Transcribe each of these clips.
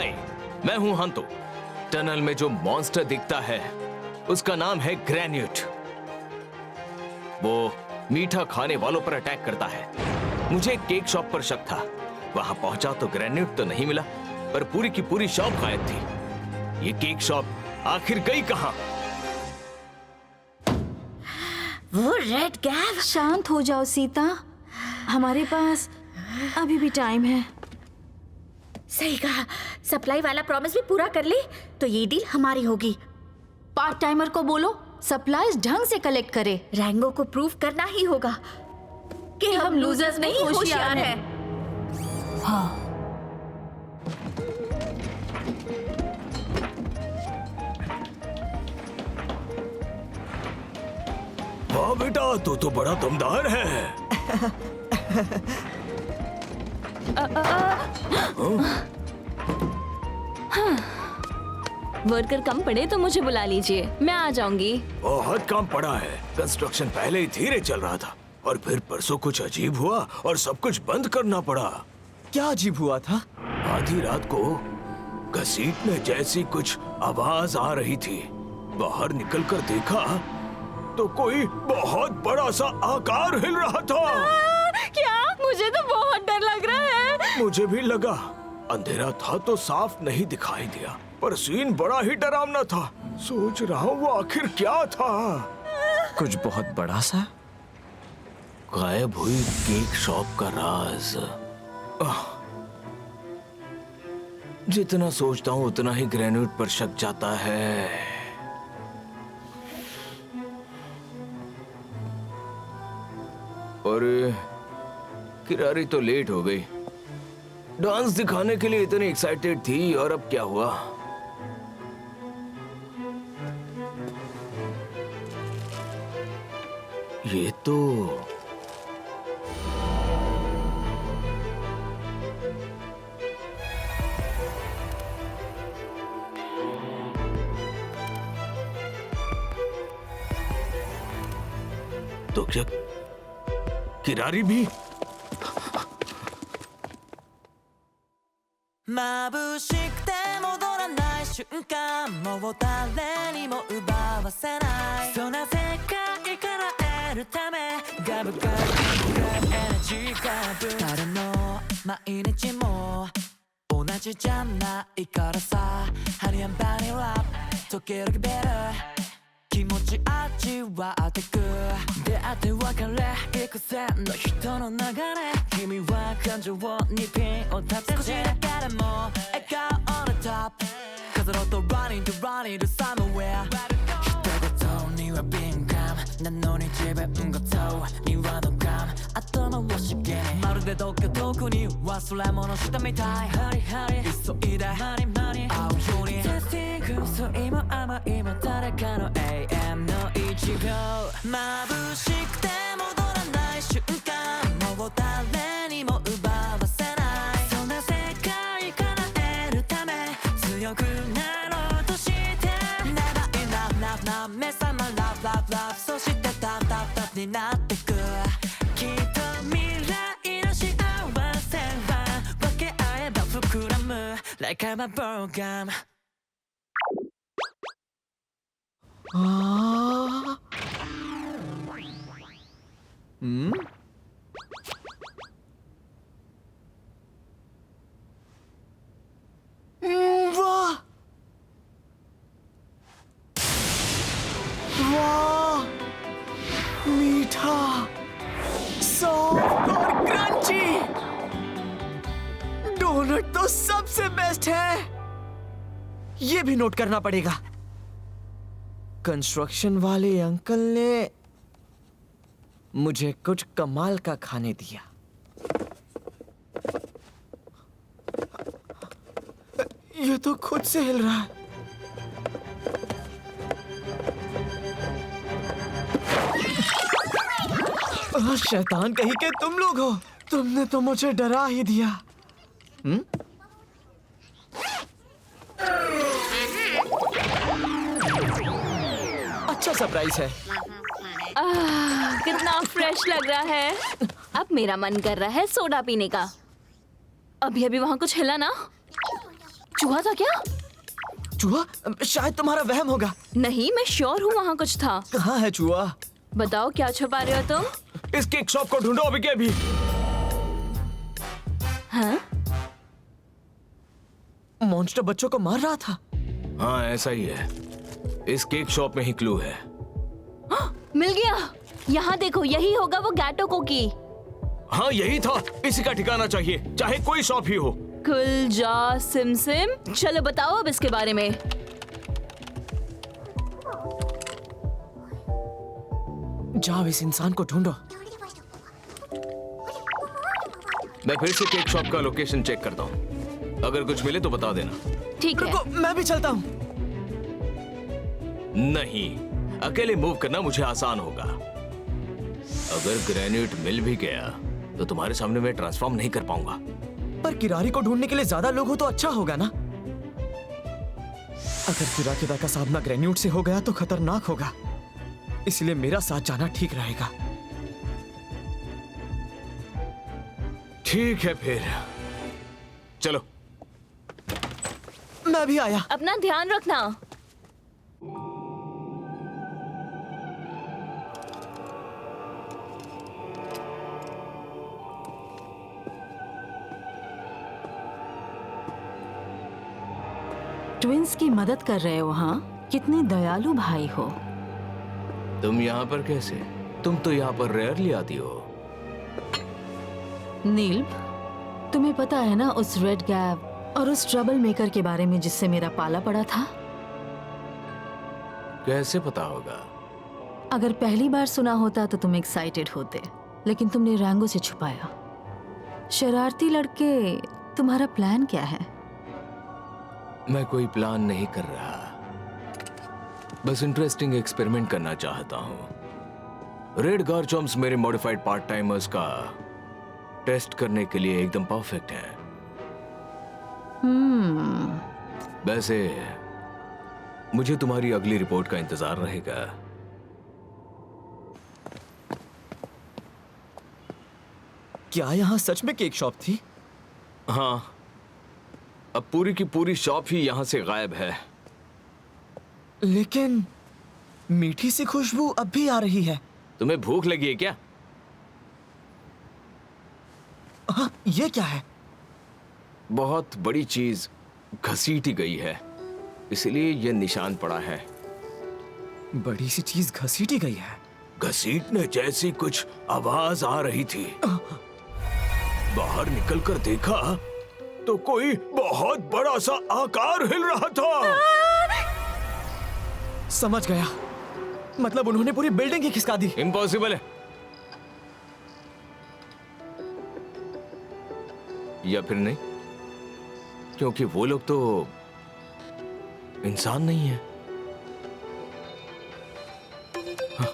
हाय, मैं हूं हंतो। टनल में जो मॉन्स्टर दिखता है उसका नाम है ग्रेन्यूट। वो मीठा खाने वालों पर अटैक करता है। मुझे एक केक शॉप पर शक था। वहां पहुंचा तो ग्रेन्यूट तो नहीं मिला, पर पूरी की पूरी शॉप गायब थी। ये केक शॉप आखिर गई कहां? वो रेड गैव। शांत हो जाओ सीता, हमारे पास अभी भी टाइम है। सही कहा। सप्लाई वाला प्रॉमिस भी पूरा कर ले तो ये डील हमारी होगी। पार्ट टाइमर को बोलो सप्लाईज ढंग से कलेक्ट करे। रैंगो को प्रूव करना ही होगा कि हम लूजर्स नहीं, होशियार हैं। हाँ, वाह बेटा, तू तो बड़ा दमदार है। वर्कर कम पड़े तो मुझे बुला लीजिए, मैं आ जाऊंगी। बहुत काम पड़ा है। कंस्ट्रक्शन पहले ही धीरे चल रहा था और फिर परसों कुछ अजीब हुआ और सब कुछ बंद करना पड़ा। क्या अजीब हुआ था? आधी रात को घसीटने जैसी कुछ आवाज आ रही थी। बाहर निकलकर देखा तो कोई बहुत बड़ा सा आकार हिल रहा था। क्या? मुझे तो बहुत डर लग रहा है। मुझे भी लगा। अंधेरा था तो साफ नहीं दिखाई दिया, पर सीन बड़ा ही डरावना था। सोच रहा हूँ वो आखिर क्या था। कुछ बहुत बड़ा सा? गायब हुई केक शॉप का राज। जितना सोचता हूँ उतना ही ग्रेन्यूट पर शक जाता है। और किरारी तो लेट हो गई। डांस दिखाने के लिए इतनी एक्साइटेड थी और अब क्या हुआ? ये तो क्या किरारी भी? 眩しくて戻らない瞬間もう誰にも奪わせないそんな世界から得るためガブガブガブエナジーガブ誰の毎日も同じじゃないからさハニー&バニーラップ時々ベル気持ち味わってく出会って別れ幾千の人の流れ君は感情にピンを立てて少しだけでも笑顔 on the top 飾ろうと running to running to somewhere 一言には敏感なのに自分ごとにはドカン頭をしげにまるでどっか遠くに忘れ物したみたいハリハリ急いでマニマニ会うようにテスティング酸いも甘いも誰かの AM の一行眩しくて戻らない瞬間もう誰にも奪わせないそんな世界から得るため強くなろうとして Never enough enough なめさま Love love love そしてタフタフタフになってくきっと未来の幸せは分け合えば膨らむ Like I'm a program वाह वाह मीठा सॉफ्ट और क्रंची डोनट तो सबसे बेस्ट है। ये भी नोट करना पड़ेगा। कंस्ट्रक्शन वाले अंकल ने मुझे कुछ कमाल का खाने दिया। ये तो खुद से हिल रहा है। शैतान कहीं के तुम लोग हो। तुमने तो मुझे डरा ही दिया। अच्छा सरप्राइज है। कितना फ्रेश लग रहा है। अब मेरा मन कर रहा है सोडा पीने का। अभी अभी वहाँ कुछ हिला ना? चूहा था क्या? चूहा? शायद तुम्हारा वहम होगा। नहीं, मैं श्योर हूँ वहाँ कुछ था। कहाँ है चूहा? बताओ क्या छुपा रहे हो तुम? इस केक शॉप को ढूंढो अभी के अभी। हाँ? मॉन्स्टर बच्चों को मार रहा था। हाँ ऐसा ही है, इस केक शॉप में ही क्लू है। मिल गया। यहाँ देखो, यही होगा वो गैटो कुकी। हाँ यही था, इसी का ठिकाना चाहिए, चाहे कोई शॉप ही हो। खुल जा सिम सिम। चलो बताओ अब इसके बारे में। जाओ इस इंसान को ढूंढो। मैं फिर से केक शॉप का लोकेशन चेक करता हूँ, अगर कुछ मिले तो बता देना। ठीक है। रुको, मैं भी चलता हूँ। नहीं, अकेले मूव करना मुझे आसान होगा। अगर ग्रेन्यूट मिल भी गया तो तुम्हारे सामने मैं ट्रांसफॉर्म नहीं कर पाऊंगा। पर किरारी को ढूंढने के लिए ज्यादा लोग हो तो अच्छा होगा ना। अगर किराकेदा का सामना ग्रेन्यूट से हो गया तो खतरनाक होगा, इसलिए मेरा साथ जाना ठीक रहेगा। ठीक है फिर चलो। मैं भी आया। अपना ध्यान रखना। ट्विंस की मदद कर रहे हो? हाँ, कितने दयालु भाई हो। तुम यहाँ पर कैसे? तुम तो यहाँ पर रेयरली आती हो। नील, तुम्हें पता है ना उस रेड गैप और उस ट्रबल मेकर के बारे में जिससे मेरा पाला पड़ा था? कैसे पता होगा? अगर पहली बार सुना होता तो तुम एक्साइटेड होते, लेकिन तुमने रैंगो से छुपाया। शरारती लड़के, तुम्हारा प्लान क्या है? मैं कोई प्लान नहीं कर रहा, बस इंटरेस्टिंग एक्सपेरिमेंट करना चाहता हूँ। रेड गार्चॉम्स मेरे मॉडिफाइड पार्ट टाइमर्स का टेस्ट करने के लिए एकदम परफेक्ट है। वैसे मुझे तुम्हारी अगली रिपोर्ट का इंतजार रहेगा। क्या यहाँ सच में केक शॉप थी? हाँ, अब पूरी की पूरी शॉप ही यहां से गायब है। लेकिन मीठी सी खुशबू अब भी आ रही है। तुम्हें भूख लगी है क्या? हाँ, ये क्या है? बहुत बड़ी चीज घसीटी गई है, इसलिए यह निशान पड़ा है। बड़ी सी चीज घसीटी गई है। घसीटने जैसी कुछ आवाज आ रही थी। बाहर निकलकर देखा तो कोई बहुत बड़ा सा आकार हिल रहा था। समझ गया, मतलब उन्होंने पूरी बिल्डिंग ही खिसका दी। इम्पॉसिबल है, या फिर नहीं, क्योंकि वो लोग तो इंसान नहीं है। हाँ,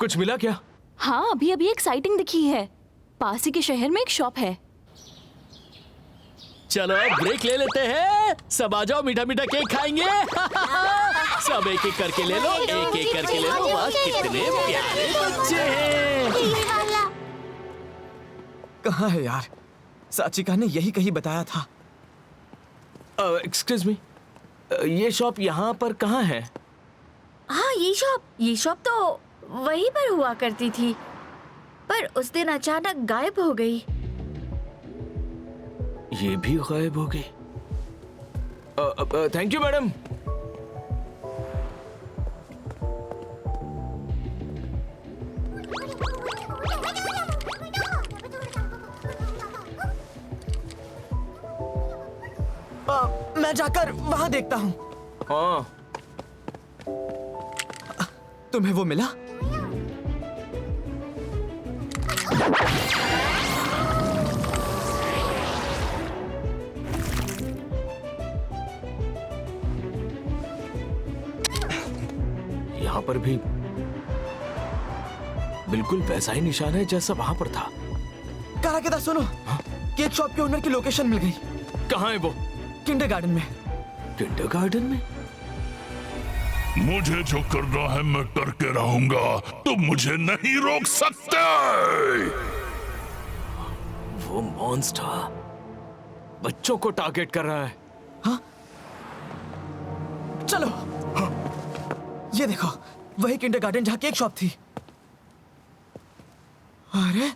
कुछ मिला क्या? हाँ, अभी अभी एक्साइटिंग दिखी है। पास ही के शहर में एक शॉप है। चलो ब्रेक ले लेते हैं। सब आ जाओ, मीठा मीठा केक खाएंगे। सब एक एक करके ले लो, एक एक करके ले लो। वाह, कितने प्यारे बच्चे हैं। कहाँ है यार? साचिका ने यही कहीं बताया था। एक्सक्यूज मी, ये शॉप यहाँ पर कहाँ है? हाँ, ये शॉप तो वहीं पर हुआ करती थी, पर उस दिन अचानक गायब हो गई। ये भी गायब हो गई। Thank you madam. मैं जाकर वहां देखता हूँ। हाँ, तुम्हें वो मिला? यहाँ पर भी बिल्कुल वैसा ही निशान है जैसा वहां पर था। काराकेदा सुनो, केक शॉप के ओनर की लोकेशन मिल गई। कहाँ है वो? किंडरगार्टन में। किंडरगार्टन में? मुझे जो करना है मैं करके रहूंगा, तुम मुझे नहीं रोक सकते। वो मॉन्स्टर बच्चों को टारगेट कर रहा है। हाँ चलो। ये देखो, वही किंडरगार्टन जहाँ केक शॉप थी। अरे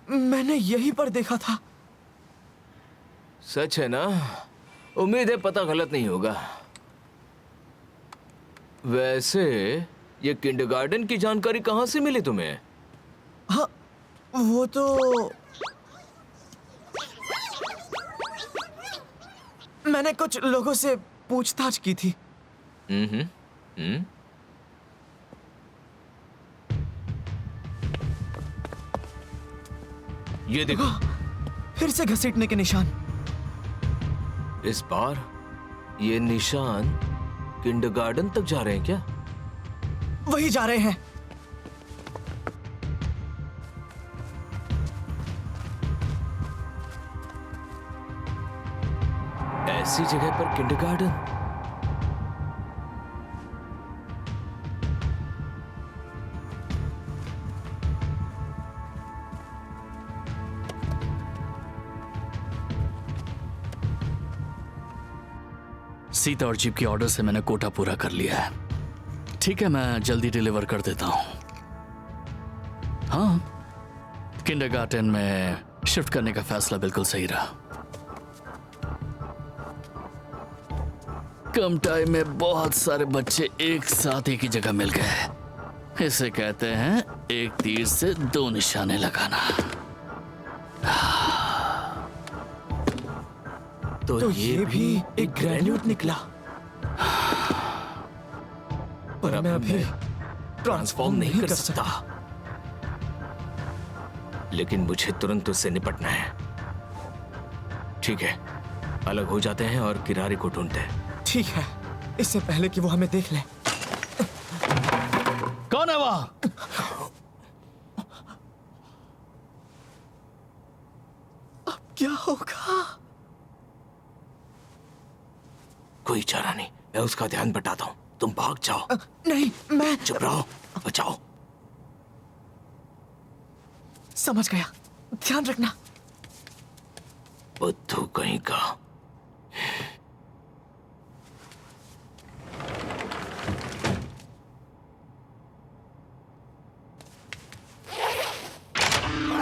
मैंने यहीं पर देखा था। सच है ना? उम्मीद है पता गलत नहीं होगा। वैसे ये किंडरगार्टन की जानकारी कहाँ से मिली तुम्हें? हाँ वो तो मैंने कुछ लोगों से पूछताछ की थी। ये देखो, फिर से घसीटने के निशान। इस बार ये निशान किंडरगार्टन तक जा रहे हैं क्या? वही जा रहे हैं। ऐसी जगह पर किंडरगार्टन? सीता और जीप की ऑर्डर से मैंने कोटा पूरा कर लिया है। ठीक है, मैं जल्दी डिलीवर कर देता हूं। हाँ, किंडरगार्टन में शिफ्ट करने का फैसला बिल्कुल सही रहा। कम टाइम में बहुत सारे बच्चे एक साथ एक ही जगह मिल गए। इसे कहते हैं एक तीर से दो निशाने लगाना। तो ये भी एक ग्रेन्यूट निकला। पर मैं अभी ट्रांसफॉर्म नहीं कर सकता। लेकिन मुझे तुरंत उससे निपटना है। ठीक है, अलग हो जाते हैं और किरारी को ढूंढते हैं। ठीक है, इससे पहले कि वो हमें देख ले। कौन है वहां? अब क्या होगा? कोई चारा नहीं, मैं उसका ध्यान बटाता हूं। तुम भाग जाओ। नहीं, मैं चुप रहो, बचाओ। समझ गया, ध्यान रखना। बुद्धू कहीं का।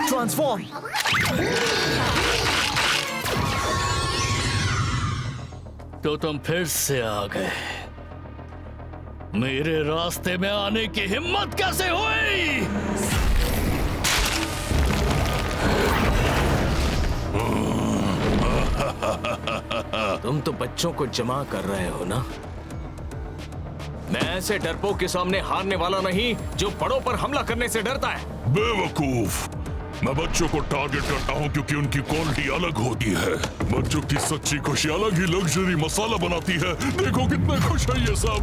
ट्रांसफॉर्म। तो तुम फिर से आ गए। मेरे रास्ते में आने की हिम्मत कैसे हुई? तुम तो बच्चों को जमा कर रहे हो ना? मैं ऐसे डरपोक के सामने हारने वाला नहीं जो बड़ों पर हमला करने से डरता है। बेवकूफ, मैं बच्चों को टारगेट करता हूँ क्योंकि उनकी क्वालिटी अलग होती है। बच्चों की सच्ची खुशी अलग ही लग्जरी मसाला बनाती है। देखो कितने खुश है ये सब।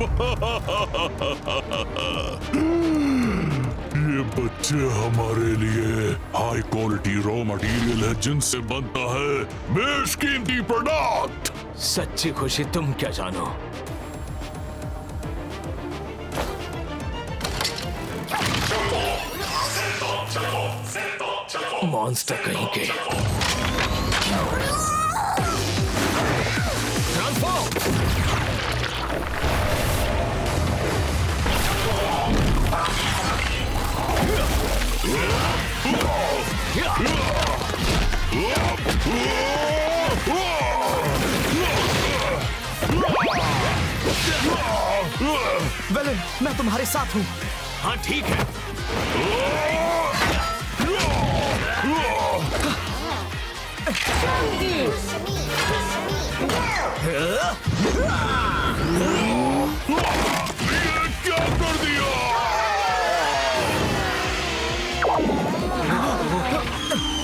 ये बच्चे हमारे लिए हाई क्वालिटी रॉ मटेरियल है जिनसे बनता है बेशकीमती प्रोडक्ट। सच्ची खुशी तुम क्या जानो? मॉन्स्टर कहीं के। वेलन, मैं तुम्हारे साथ हूँ। हाँ ठीक है। क्या कर दिया?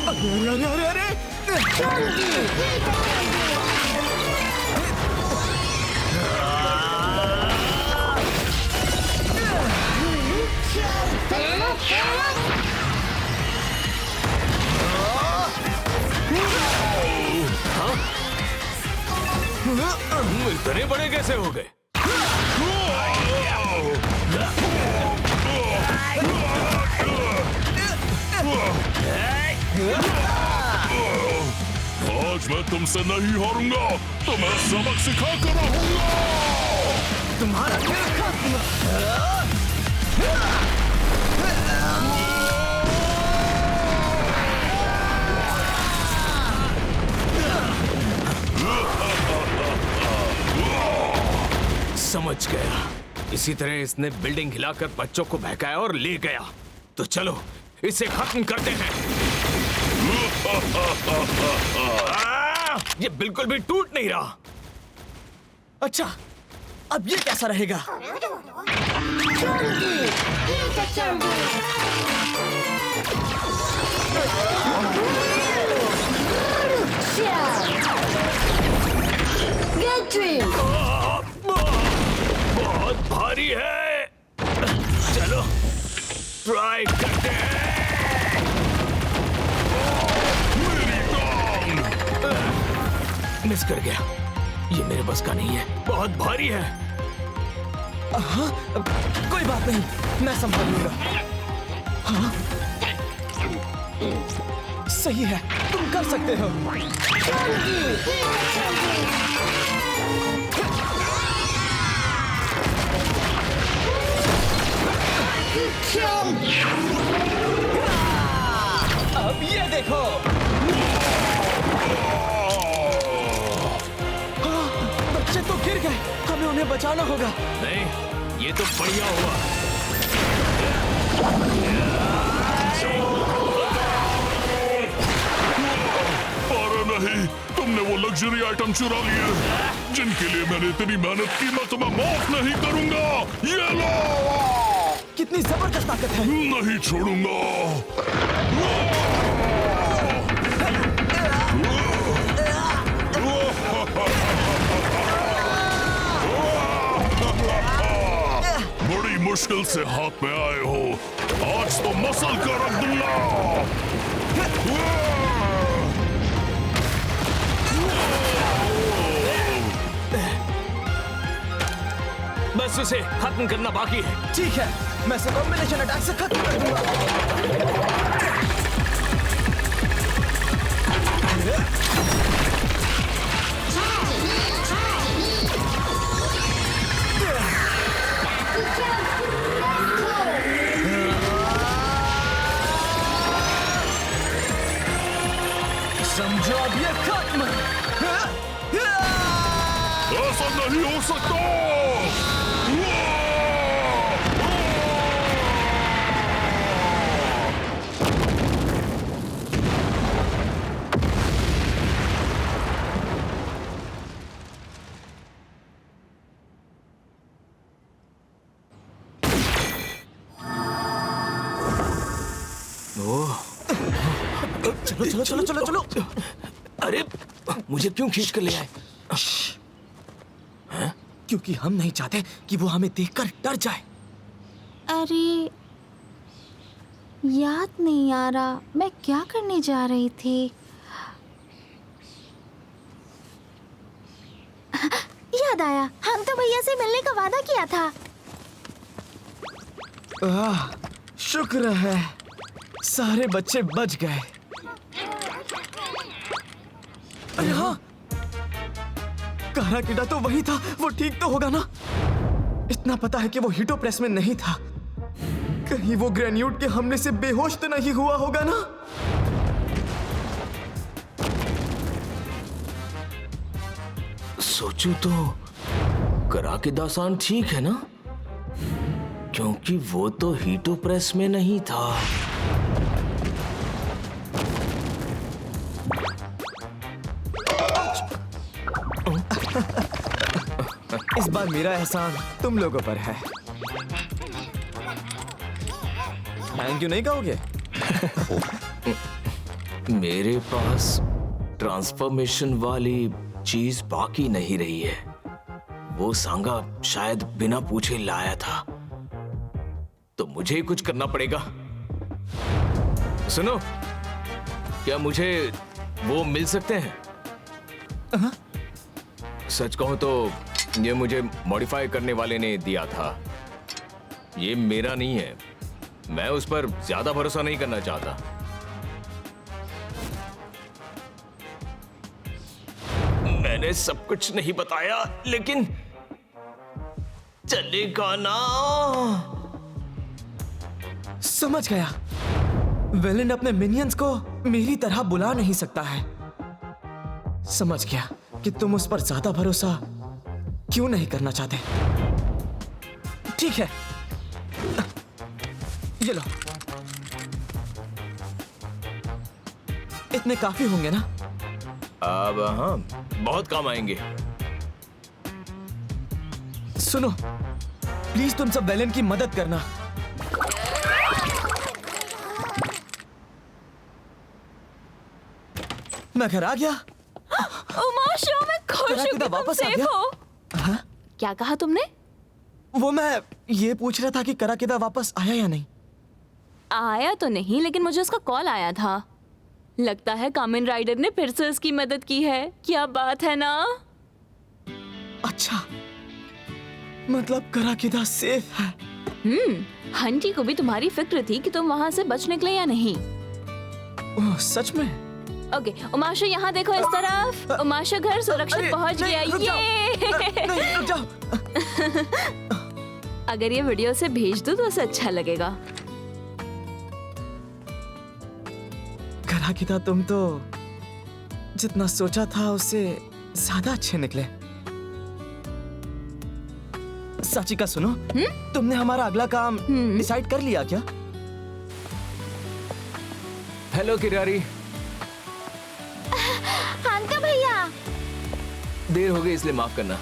अरे अरे अरे इतने बड़े कैसे हो गए? आज मैं तुमसे नहीं हारूंगा। तो मैं सबक सिखा कर रहूंगा। तुम्हारा खेल खत्म। समझ गया। इसी तरह इसने बिल्डिंग हिलाकर बच्चों को बहकाया और ले गया। तो चलो इसे खत्म करते हैं। ये बिल्कुल भी टूट नहीं रहा। अच्छा, अब ये कैसा रहेगा? बहुत भारी है। चलो ट्राई करते हैं। मिस कर गया। ये मेरे बस का नहीं है, बहुत भारी है। हाँ, कोई बात नहीं, मैं संभाल लूंगा। हाँ, सही है, तुम कर सकते हो। अब ये देखो। हाँ, बच्चे तो गिर गए, हमें उन्हें बचाना होगा। नहीं, ये तो बढ़िया हुआ। अरे नहीं, तुमने वो लग्जरी आइटम चुरा लिए जिनके लिए मैंने इतनी मेहनत की। मैं तुम्हें माफ नहीं करूंगा। ये लो। कितनी जबरदस्त ताकत है। नहीं छोड़ूंगा। बड़ी मुश्किल से हाथ में आए हो, आज तो मसल कर अब्दुल्ला। बस उसे खत्म करना बाकी है। ठीक है, मैं इसे कॉम्बिनेशन अटैक से खत्म कर दूंगा। समझो अब ये खत्म। ऐसा नहीं हो सकता। चलो चलो चलो चलो चलो। अरे मुझे क्यों खींच कर ले आए? क्योंकि हम नहीं चाहते कि वो हमें देखकर डर जाए। अरे याद नहीं आ रहा मैं क्या करने जा रही थी। याद आया, हम तो भैया से मिलने का वादा किया था। शुक्र है सारे बच्चे बच गए। अरे हाँ, कारा कीड़ा तो वही था, वो ठीक तो होगा ना? इतना पता है कि वो हीटो प्रेस में नहीं था। कहीं वो ग्रेन्यूट के हमले से बेहोश तो नहीं हुआ होगा ना? सोचूं तो करा के दासान ठीक है ना, क्योंकि वो तो हीटो प्रेस में नहीं था। इस बार मेरा एहसान तुम लोगों पर है। थैंक यू नहीं कहोगे? मेरे पास ट्रांसफॉर्मेशन वाली चीज बाकी नहीं रही है। वो सांगा शायद बिना पूछे लाया था, तो मुझे ही कुछ करना पड़ेगा। सुनो, क्या मुझे वो मिल सकते हैं? सच कहूं तो ये मुझे मॉडिफाई करने वाले ने दिया था। ये मेरा नहीं है, मैं उस पर ज्यादा भरोसा नहीं करना चाहता। मैंने मैंने सब कुछ नहीं बताया, लेकिन चलेगा ना? समझ गया। वेलेंट अपने मिनियंस को मेरी तरह बुला नहीं सकता है। समझ गया कि तुम उस पर ज्यादा भरोसा क्यों नहीं करना चाहते। ठीक है, ये लो। इतने काफी होंगे ना? अब हाँ, बहुत काम आएंगे। सुनो, प्लीज तुम सब वेलेंट की मदद करना। मैं घर आ गया। उमाशो, मैं खुश हूँ कि तुम वापस आ सेफ गया? हो। हाँ? क्या कहा तुमने? वो मैं ये पूछ रहा था कि कराकिदा वापस आया या नहीं। आया तो नहीं, लेकिन मुझे उसका कॉल आया था। लगता है कामिन राइडर ने फिर से उसकी मदद की है। क्या बात है ना? अच्छा, मतलब कराकिदा सेफ है। हंटी को भी तुम्हारी फिक्र थी कि तुम वहां से बच निकले या नहीं। ओह, सच में? ओके, उमाशो यहाँ देखो, इस तरफ। उमाशो घर सुरक्षित अरे, पहुंच नहीं, गया। रुक जाओ। ये नहीं, रुक जाओ। अगर ये वीडियो से भेज दूं तो उसे अच्छा लगेगा। कराकिदा, तुम तो जितना सोचा था उससे ज्यादा अच्छे निकले। साचिका सुनो, तुमने हमारा अगला काम डिसाइड कर लिया क्या? हेलो किरारी, हांता भैया, देर हो गई इसलिए माफ करना।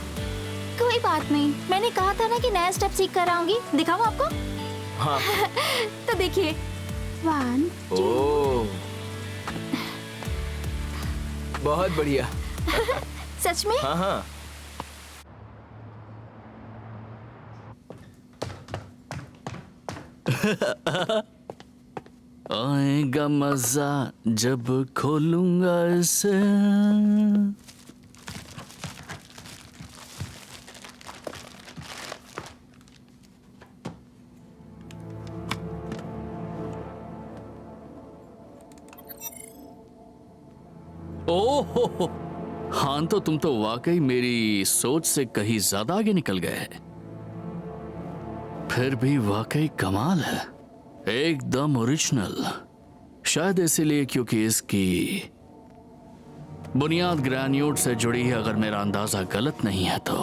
कोई बात नहीं। मैंने कहा था ना कि नया स्टेप सीख कर आऊंगी। दिखाऊं आपको? हाँ। तो देखिए, 1 ओह, बहुत बढ़िया। सच में? हाँ हाँ। आएगा मजा जब खोलूंगा इसे। ओहो, हाँ तो तुम तो वाकई मेरी सोच से कहीं ज्यादा आगे निकल गए। फिर भी वाकई कमाल है, एकदम ओरिजिनल। शायद इसीलिए क्योंकि इसकी बुनियाद ग्रेन्यूट से जुड़ी है, अगर मेरा अंदाजा गलत नहीं है तो।